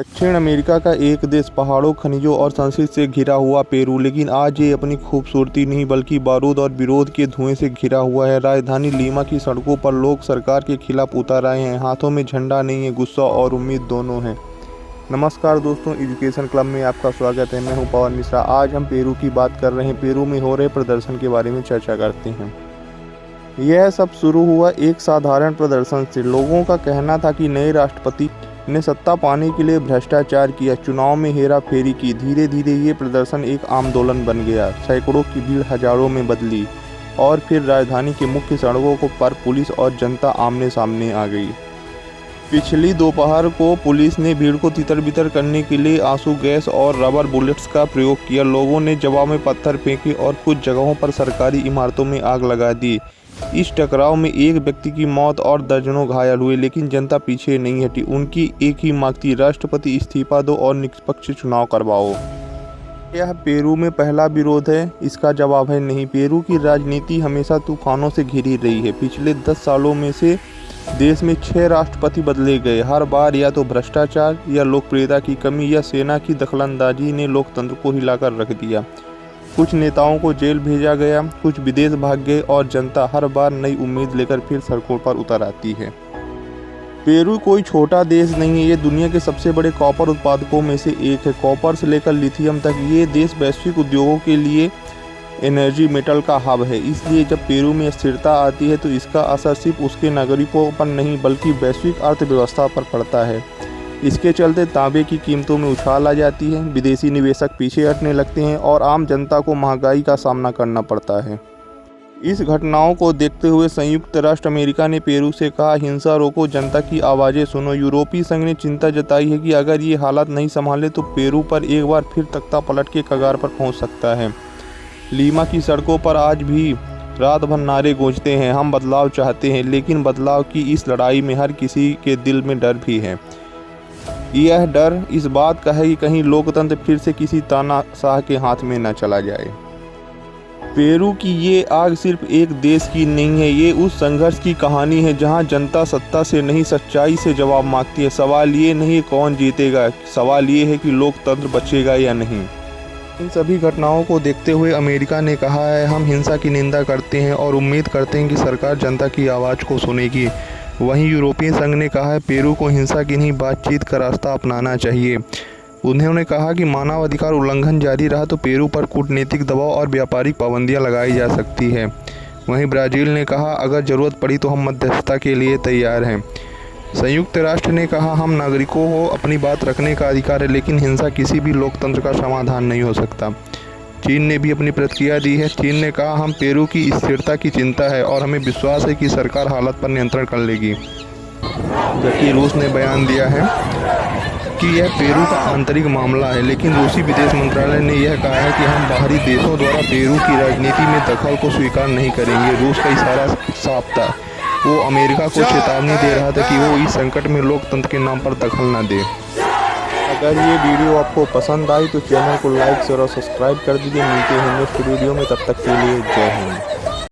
दक्षिण अमेरिका का एक देश पहाड़ों, खनिजों और संस्कृति से घिरा हुआ पेरू, लेकिन आज ये अपनी खूबसूरती नहीं बल्कि बारूद और विरोध के धुएं से घिरा हुआ है। राजधानी लीमा की सड़कों पर लोग सरकार के खिलाफ उतर आए हैं। हाथों में झंडा नहीं है, गुस्सा और उम्मीद दोनों है। नमस्कार दोस्तों, एजुकेशन क्लब में आपका स्वागत है। मैं हूं पवन मिश्रा। आज हम पेरू की बात कर रहे हैं। पेरू में हो रहे प्रदर्शन के बारे में चर्चा करते हैं। यह सब शुरू हुआ एक साधारण प्रदर्शन से। लोगों का कहना था कि नए राष्ट्रपति ने सत्ता पाने के लिए भ्रष्टाचार किया, चुनाव में हेरा फेरी की। धीरे धीरे ये प्रदर्शन एक आंदोलन बन गया। सैकड़ों की भीड़ हजारों में बदली और फिर राजधानी के मुख्य सड़कों पर पुलिस और जनता आमने सामने आ गई। पिछली दोपहर को पुलिस ने भीड़ को तितर-बितर करने के लिए आंसू गैस और रबर बुलेट्स का प्रयोग किया। लोगों ने जवाब में पत्थर फेंके और कुछ जगहों पर सरकारी इमारतों में आग लगा दी। इस टकराव में एक व्यक्ति की मौत और दर्जनों घायल हुए, लेकिन जनता पीछे नहीं हटी। उनकी एक ही मांग थी, राष्ट्रपति इस्तीफा दो और निष्पक्ष चुनाव करवाओ। यह पेरू में पहला विरोध है, इसका जवाब है नहीं। पेरू की राजनीति हमेशा तूफानों से घिरी रही है। पिछले 10 सालों में से देश में 6 राष्ट्रपति बदले गए। हर बार या तो भ्रष्टाचार या लोकप्रियता की कमी या सेना की दखलंदाजी ने लोकतंत्र को हिलाकर रख दिया। कुछ नेताओं को जेल भेजा गया, कुछ विदेश भाग गए और जनता हर बार नई उम्मीद लेकर फिर सड़कों पर उतर आती है। पेरू कोई छोटा देश नहीं है, ये दुनिया के सबसे बड़े कॉपर उत्पादकों में से एक है। कॉपर से लेकर लिथियम तक ये देश वैश्विक उद्योगों के लिए एनर्जी मेटल का हब है। इसलिए जब पेरू में स्थिरता आती है तो इसका असर सिर्फ उसके नागरिकों पर नहीं बल्कि वैश्विक अर्थव्यवस्था पर पड़ता है। इसके चलते तांबे की कीमतों में उछाल आ जाती है, विदेशी निवेशक पीछे हटने लगते हैं और आम जनता को महंगाई का सामना करना पड़ता है। इस घटनाओं को देखते हुए संयुक्त राष्ट्र अमेरिका ने पेरू से कहा, हिंसा रोको, जनता की आवाज़ें सुनो। यूरोपीय संघ ने चिंता जताई है कि अगर ये हालात नहीं संभाले तो पेरू पर एक बार फिर तख्ता पलट के कगार पर पहुंच सकता है। लीमा की सड़कों पर आज भी रात भर नारे गूंजते हैं, हम बदलाव चाहते हैं। लेकिन बदलाव की इस लड़ाई में हर किसी के दिल में डर भी है। यह डर इस बात का है कि कहीं लोकतंत्र फिर से किसी तानाशाह के हाथ में न चला जाए। पेरू की ये आग सिर्फ एक देश की नहीं है, ये उस संघर्ष की कहानी है जहां जनता सत्ता से नहीं सच्चाई से जवाब मांगती है। सवाल ये नहीं कौन जीतेगा, सवाल ये है कि लोकतंत्र बचेगा या नहीं। इन सभी घटनाओं को देखते हुए अमेरिका ने कहा है, हम हिंसा की निंदा करते हैं और उम्मीद करते हैं कि सरकार जनता की आवाज़ को सुनेगी। वहीं यूरोपीय संघ ने कहा है, पेरू को हिंसा की नहीं बातचीत का रास्ता अपनाना चाहिए। उन्होंने कहा कि मानवाधिकार उल्लंघन जारी रहा तो पेरू पर कूटनीतिक दबाव और व्यापारिक पाबंदियां लगाई जा सकती है। वहीं ब्राज़ील ने कहा, अगर ज़रूरत पड़ी तो हम मध्यस्थता के लिए तैयार हैं। संयुक्त राष्ट्र ने कहा, हम नागरिकों को अपनी बात रखने का अधिकार है, लेकिन हिंसा किसी भी लोकतंत्र का समाधान नहीं हो सकता। चीन ने भी अपनी प्रतिक्रिया दी है। चीन ने कहा, हम पेरू की स्थिरता की चिंता है और हमें विश्वास है कि सरकार हालत पर नियंत्रण कर लेगी। जबकि रूस ने बयान दिया है कि यह पेरू का आंतरिक मामला है, लेकिन रूसी विदेश मंत्रालय ने यह कहा है कि हम बाहरी देशों द्वारा पेरू की राजनीति में दखल को स्वीकार नहीं करेंगे। रूस का इशारा साफ था, वो अमेरिका को चेतावनी दे रहा था कि वो इस संकट में लोकतंत्र के नाम पर दखल न दे। अगर ये वीडियो आपको पसंद आई तो चैनल को लाइक, शेयर और सब्सक्राइब कर दीजिए। मिलते हैं नेक्स्ट वीडियो में, तब तक के लिए जय हिंद।